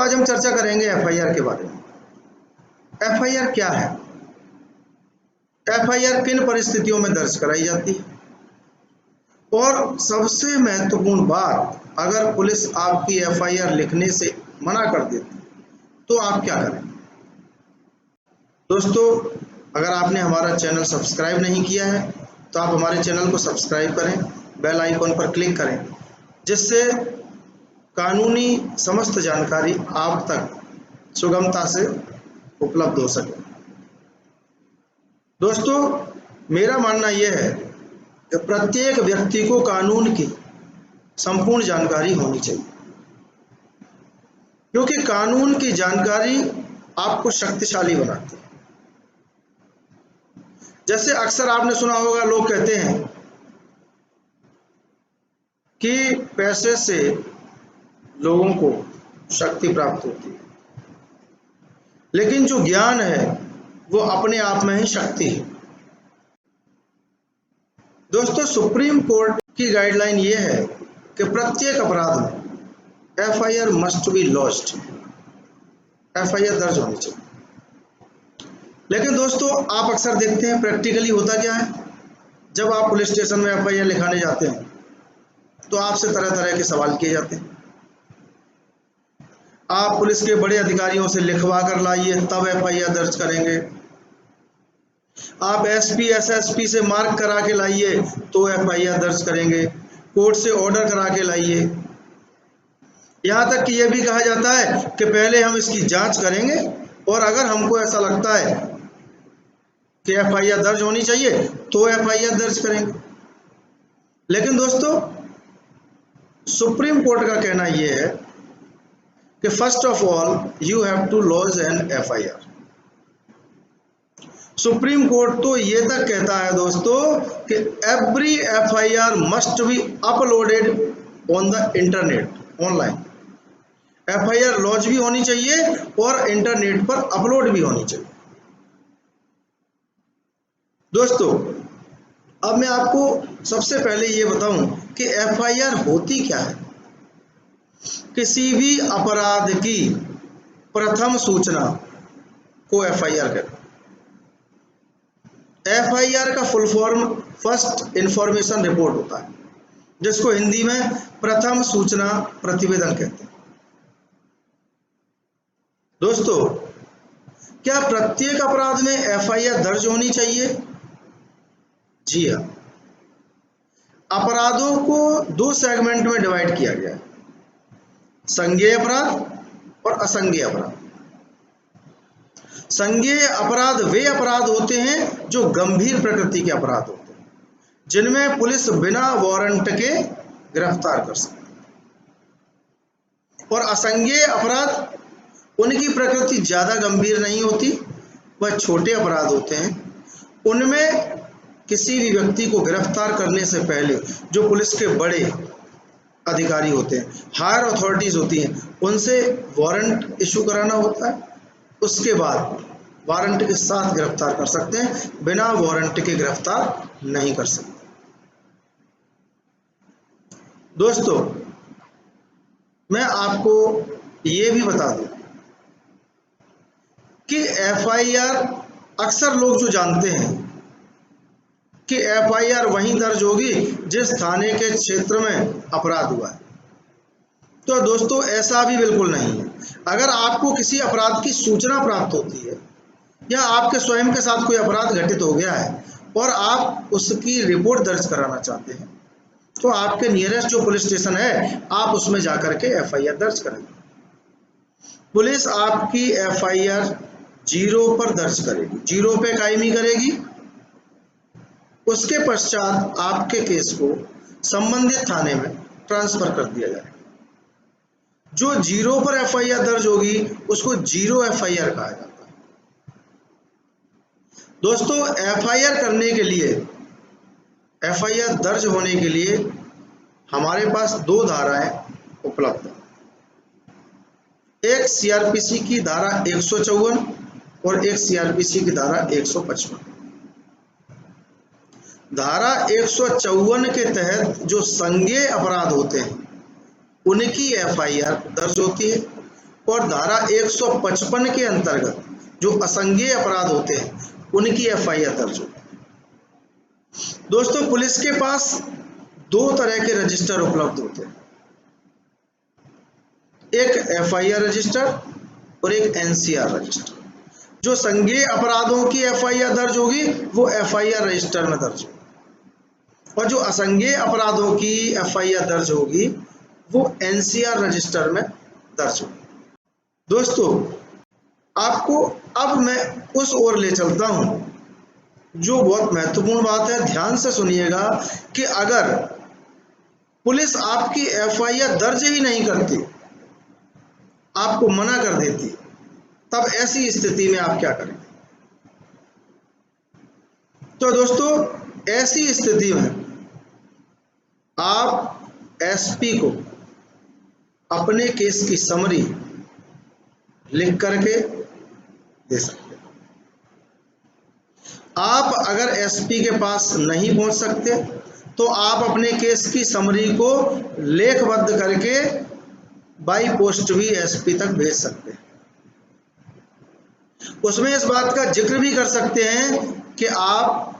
आज हम चर्चा करेंगे एफआईआर के बारे में। एफआईआर क्या है? एफआईआर किन परिस्थितियों में दर्ज कराई जाती है? और सबसे महत्वपूर्ण बात, अगर पुलिस आपकी एफआईआर लिखने से मना कर देती तो आप क्या करें? दोस्तों, अगर आपने हमारा चैनल सब्सक्राइब नहीं किया है तो आप हमारे चैनल को सब्सक्राइब करें, बेल आइकॉन पर क्लिक करें, जिससे कानूनी समस्त जानकारी आप तक सुगमता से उपलब्ध हो सके। दोस्तों, मेरा मानना यह है कि प्रत्येक व्यक्ति को कानून की संपूर्ण जानकारी होनी चाहिए, क्योंकि कानून की जानकारी आपको शक्तिशाली बनाती है। जैसे अक्सर आपने सुना होगा, लोग कहते हैं कि पैसे से लोगों को शक्ति प्राप्त होती है, लेकिन जो ज्ञान है वो अपने आप में ही शक्ति है। दोस्तों, सुप्रीम कोर्ट की गाइडलाइन ये है कि प्रत्येक अपराध में FIR must B lodged, FIR दर्ज होनी चाहिए। लेकिन दोस्तों, आप अक्सर देखते हैं प्रैक्टिकली होता क्या है, जब आप पुलिस स्टेशन में एफआईआर लिखाने जाते हैं तो आपसे तरह तरह के सवाल किए जाते हैं। आप पुलिस के बड़े अधिकारियों से लिखवा कर लाइए तब एफआईआर दर्ज करेंगे। आप एसपी एसएसपी से मार्क करा के लाइए तो एफआईआर दर्ज करेंगे। कोर्ट से ऑर्डर करा के लाइए। यहाँ तक कि यह भी कहा जाता है कि पहले हम इसकी जांच करेंगे और अगर हमको ऐसा लगता है कि एफआईआर दर्ज होनी चाहिए तो एफआईआर दर्ज करेंगे। लेकिन दोस्तों, सुप्रीम कोर्ट का कहना यह है कि first of all you have to lodge an FIR. Supreme Court तो ये तक कहता है दोस्तों कि every FIR must be uploaded on the internet, online. FIR lodge भी होनी चाहिए और इंटरनेट पर अपलोड भी होनी चाहिए। दोस्तों, अब मैं आपको सबसे पहले ये बताऊं कि एफआईआर होती क्या है। किसी भी अपराध की प्रथम सूचना को एफआईआर कहते हैं। एफआईआर का full form first information report होता है, जिसको हिंदी में प्रथम सूचना प्रतिवेदन कहते हैं। दोस्तों, क्या प्रत्येक अपराध में एफआईआर दर्ज होनी चाहिए? जी हाँ। अपराधों को दो सेगमेंट में डिवाइड किया गया है, संज्ञेय अपराध और असंज्ञेय अपराध। संज्ञेय अपराध वे अपराध होते हैं जो गंभीर प्रकृति के अपराध होते हैं, जिनमें पुलिस बिना वारंट के गिरफ्तार कर सकती है। और असंज्ञेय अपराध, उनकी प्रकृति ज्यादा गंभीर नहीं होती, वह छोटे अपराध होते हैं। उनमें किसी भी व्यक्ति को गिरफ्तार करने से पहले जो पुलिस के बड़े अधिकारी होते हैं, हायर अथॉरिटीज होती हैं, उनसे वारंट इशू कराना होता है। उसके बाद वारंट के साथ गिरफ्तार कर सकते हैं, बिना वारंट के गिरफ्तार नहीं कर सकते। दोस्तों, मैं आपको ये भी बता दूं कि एफआईआर, अक्सर लोग जो जानते हैं कि एफआईआर वहीं दर्ज होगी जिस थाने के क्षेत्र में अपराध हुआ है, तो दोस्तों ऐसा भी बिल्कुल नहीं है। अगर आपको किसी अपराध की सूचना प्राप्त होती है या आपके स्वयं के साथ कोई अपराध घटित हो गया है और आप उसकी रिपोर्ट दर्ज कराना चाहते हैं, तो आपके नियरेस्ट जो पुलिस स्टेशन है, आप उसमें जाकर के एफआईआर दर्ज करेंगे। पुलिस आपकी एफआईआर 0 पर दर्ज करेगी, 0 पे कायमी करेगी। उसके पश्चात आपके केस को संबंधित थाने में ट्रांसफर कर दिया जाएगा। जो 0 पर एफआईआर दर्ज होगी उसको 0 एफआईआर कहा जाता है। दोस्तों, एफआईआर करने के लिए, एफआईआर दर्ज होने के लिए हमारे पास 2 धाराएं उपलब्ध हैं। एक सीआरपीसी की धारा 154 और एक सीआरपीसी की धारा 155। धारा 154 के तहत जो संज्ञेय अपराध होते हैं उनकी एफआईआर दर्ज होती है और धारा 155 के अंतर्गत जो असंज्ञेय अपराध होते हैं उनकी एफआईआर दर्ज हो। दोस्तों, पुलिस के पास दो तरह के रजिस्टर उपलब्ध होते हैं, एक एफआईआर रजिस्टर और एक एनसीआर रजिस्टर। जो संज्ञेय अपराधों की एफआईआर दर्ज होगी वो एफआईआर रजिस्टर में दर्ज होगी, और जो असंज्ञेय अपराधों की एफआईआर दर्ज होगी वो एनसीआर रजिस्टर में दर्ज होगी। दोस्तों, आपको अब मैं उस ओर ले चलता हूं जो बहुत महत्वपूर्ण बात है, ध्यान से सुनिएगा कि अगर पुलिस आपकी एफआईआर दर्ज ही नहीं करती, आपको मना कर देती, तब ऐसी स्थिति में आप क्या करेंगे? तो दोस्तों, ऐसी स्थिति में आप एसपी को अपने केस की समरी लिख करके दे सकते हैं। आप अगर एसपी के पास नहीं पहुंच सकते तो आप अपने केस की समरी को लेखबद्ध करके बाई पोस्ट भी एसपी तक भेज सकते हैं। उसमें इस बात का जिक्र भी कर सकते हैं कि आप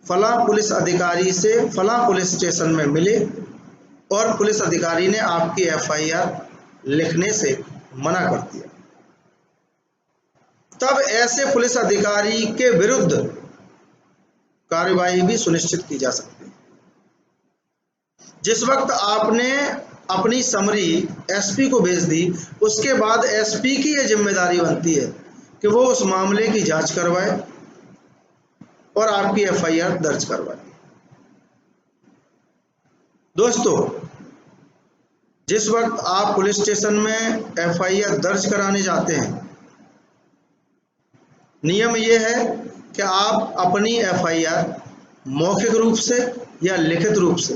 फला पुलिस अधिकारी से फला पुलिस स्टेशन में मिले और पुलिस अधिकारी ने आपकी एफआईआर लिखने से मना कर दिया। तब ऐसे पुलिस अधिकारी के विरुद्ध कार्यवाही भी सुनिश्चित की जा सकती है। जिस वक्त आपने अपनी समरी एसपी को भेज दी, उसके बाद एसपी की यह जिम्मेदारी बनती है कि वो उस मामले की जांच करवाए और आपकी एफआईआर दर्ज करवाए। दोस्तों, जिस वक्त आप पुलिस स्टेशन में एफआईआर दर्ज कराने जाते हैं, नियम यह है कि आप अपनी एफआईआर मौखिक रूप से या लिखित रूप से,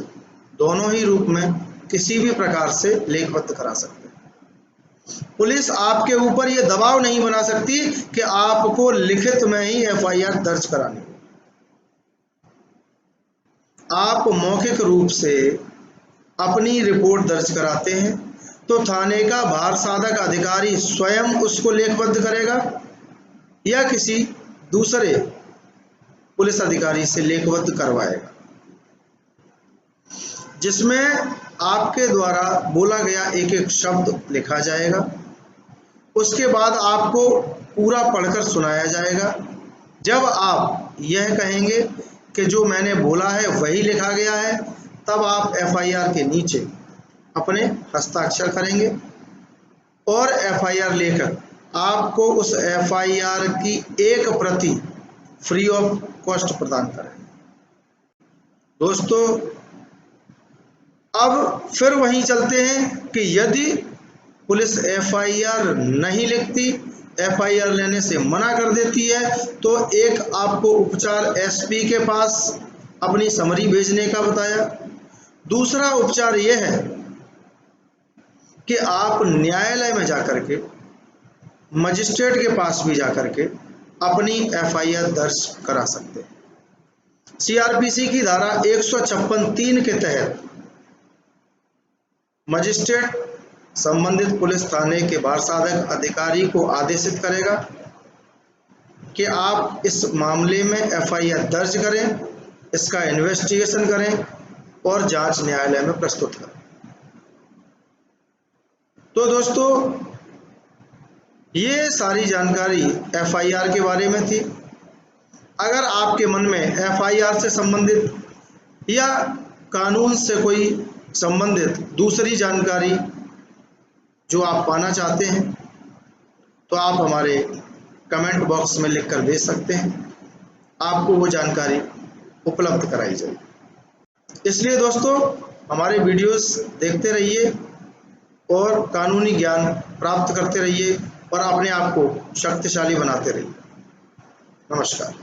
दोनों ही रूप में किसी भी प्रकार से लेखबद्ध करा सकते हैं। पुलिस आपके ऊपर यह दबाव नहीं बना सकती कि आपको लिखित में ही एफआईआर दर्ज करानी है। आप मौखिक रूप से अपनी रिपोर्ट दर्ज कराते हैं तो थाने का भार साधक अधिकारी स्वयं उसको लेखबद्ध करेगा या किसी दूसरे पुलिस अधिकारी से लेखबद्ध करवाएगा, जिसमें आपके द्वारा बोला गया एक एक शब्द लिखा जाएगा। उसके बाद आपको पूरा पढ़कर सुनाया जाएगा। जब आप यह कहेंगे कि जो मैंने बोला है वही लिखा गया है, तब आप एफआईआर के नीचे अपने हस्ताक्षर करेंगे और एफआईआर लेकर आपको उस एफआईआर की एक प्रति फ्री ऑफ कॉस्ट प्रदान करेंगे। दोस्तों, अब फिर वहीं चलते हैं कि यदि पुलिस एफआईआर नहीं लिखती, एफआईआर लेने से मना कर देती है, तो एक आपको उपचार एसपी के पास अपनी समरी भेजने का बताया। दूसरा उपचार यह है कि आप न्यायालय में जाकर के, मजिस्ट्रेट के पास भी जाकर के अपनी एफआईआर दर्ज करा सकते हैं। सीआरपीसी की धारा 156(3) के तहत मजिस्ट्रेट संबंधित पुलिस थाने के भार साधक अधिकारी को आदेशित करेगा कि आप इस मामले में एफआईआर दर्ज करें, इसका इन्वेस्टिगेशन करें और जांच न्यायालय में प्रस्तुत करें। तो दोस्तों, ये सारी जानकारी एफआईआर के बारे में थी। अगर आपके मन में एफआईआर से संबंधित या कानून से कोई संबंधित दूसरी जानकारी जो आप पाना चाहते हैं, तो आप हमारे कमेंट बॉक्स में लिखकर भेज सकते हैं। आपको वो जानकारी उपलब्ध कराई जाएगी। इसलिए दोस्तों, हमारे वीडियोस देखते रहिए और कानूनी ज्ञान प्राप्त करते रहिए और अपने आप को शक्तिशाली बनाते रहिए। नमस्कार।